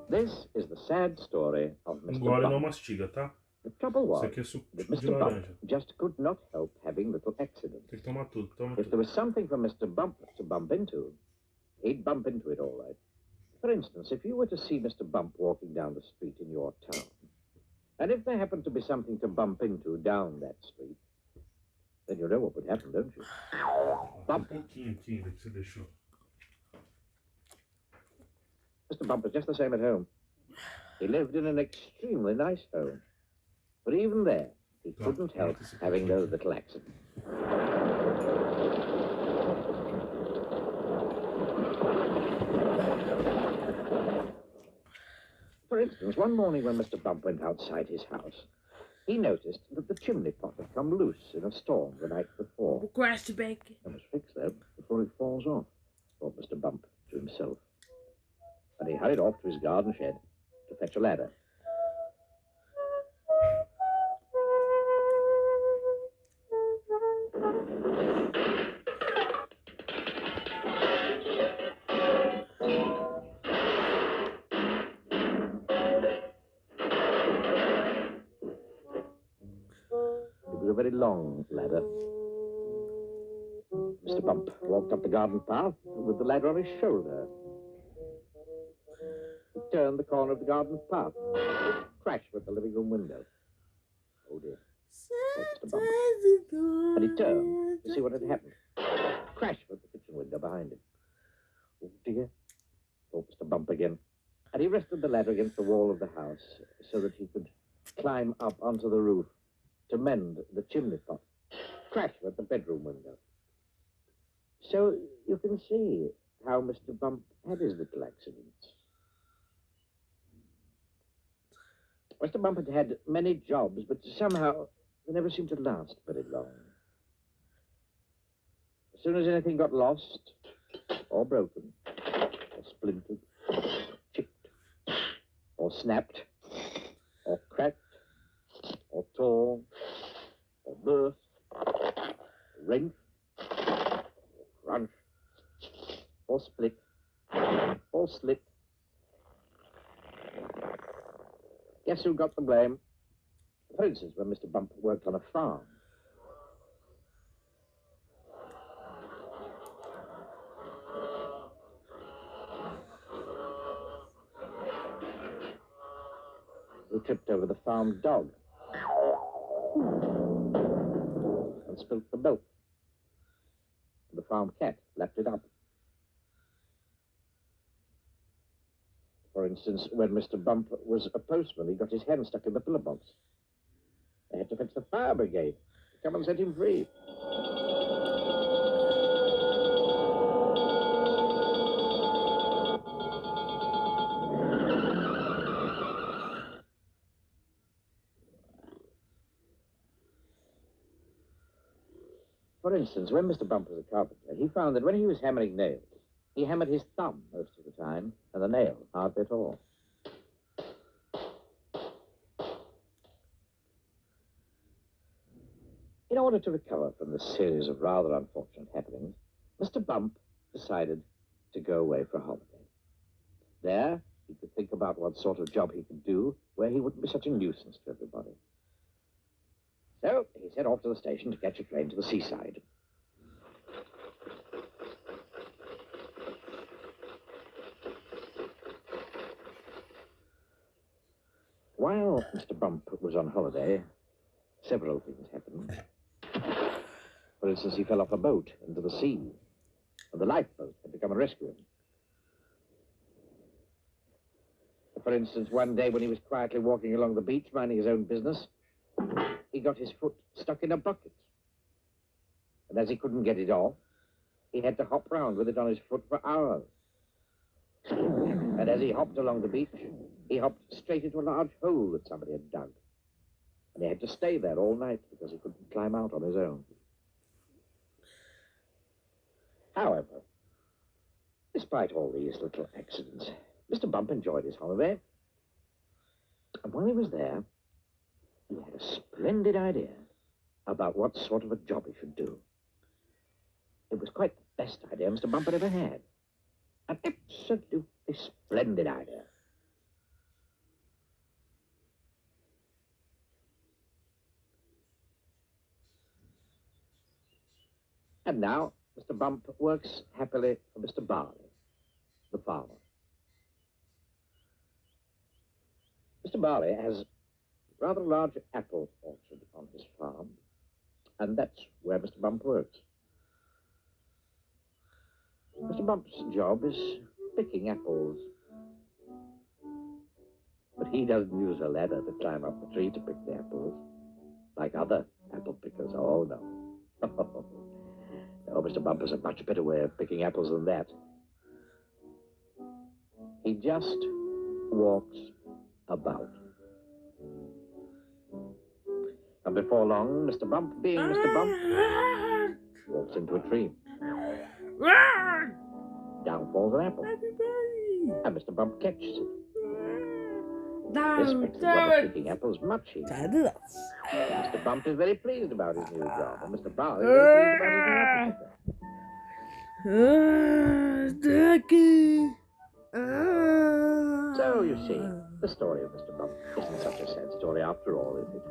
This is the sad story of Mr. Engole e não Bump. mastiga, tá? The trouble Isso was aqui é suco that de Mr. Bump laranja. just could not help having little accidents. Tem que tomar tudo, toma If there tudo. was something for Mr. Bump to bump into, he'd bump into it all right. For instance, if you were to see Mr. Bump walking down the street in your town, and if there happened to be something to bump into down that street, then you know what would happen, don't you? Bump. Pouquinho aqui ainda que você deixou. Mr. Bump was just the same at home. He lived in an extremely nice home. But even there, he couldn't help having those little accidents. For instance, one morning when Mr. Bump went outside his house, he noticed that the chimney pot had come loose in a storm the night before. Grass to bake. I must fix that before it falls off, thought Mr. Bump to himself. And he hurried off to his garden shed to fetch a ladder. It was a very long ladder. Mr. Bump walked up the garden path with the ladder on his shoulder. He turned the corner of the garden path. Crash went the living room window. Oh dear, thought Mr. Bump. And he turned to see what had happened. Crash went the kitchen window behind him. Oh dear, thought Mr. Bump again. And he rested the ladder against the wall of the house so that he could climb up onto the roof to mend the chimney pot. Crash went the bedroom window. So you can see how Mr. Bump had his little accidents. Mr. Bump had had many jobs, but somehow they never seemed to last very long. As soon as anything got lost, or broken, or splintered, chipped, or snapped, or cracked, or torn, or burst, or wrenched, or crunched, or split, or slit. Guess who got the blame? For instance, when Mr. Bump worked on a farm. He tripped over the farm dog and spilt the milk. The farm cat lapped it up. For instance, when Mr. Bump was a postman, he got his hand stuck in the pillar box. They had to fetch the fire brigade to come and set him free. For instance, when Mr. Bump was a carpenter, he found that when he was hammering nails, he hammered his thumb most of the time, and the nail hardly at all. In order to recover from this series of rather unfortunate happenings, Mr. Bump decided to go away for a holiday. There, he could think about what sort of job he could do where he wouldn't be such a nuisance to everybody. So he set off to the station to catch a train to the seaside. While Mr. Bump was on holiday, several things happened. For instance, he fell off a boat into the sea, and the lifeboat had to come and rescue him. For instance, one day when he was quietly walking along the beach, minding his own business, he got his foot stuck in a bucket. And as he couldn't get it off, he had to hop round with it on his foot for hours. And as he hopped along the beach, he hopped straight into a large hole that somebody had dug. And he had to stay there all night because he couldn't climb out on his own. However, despite all these little accidents, Mr. Bump enjoyed his holiday. And while he was there, he had a splendid idea about what sort of a job he should do. It was quite the best idea Mr. Bump had ever had. An absolutely splendid idea. And now Mr. Bump works happily for Mr. Barley, the farmer. Mr. Barley has rather a large apple orchard on his farm, and that's where Mr. Bump works. Mr. Bump's job is picking apples. But he doesn't use a ladder to climb up the tree to pick the apples, like other apple pickers. Oh, no. No, Mr. Bump has a much better way of picking apples than that. He just walks about. And before long, Mr. Bump, being Mr. Bump, walks into a tree. Down falls an apple. And Mr. Bump catches it. This makes the job of picking apples much easier. Mr. Bump is very pleased about his new job, and Mr. Barley is very pleased about his new apple picker. So, you see, the story of Mr. Bump isn't such a sad story after all, is it?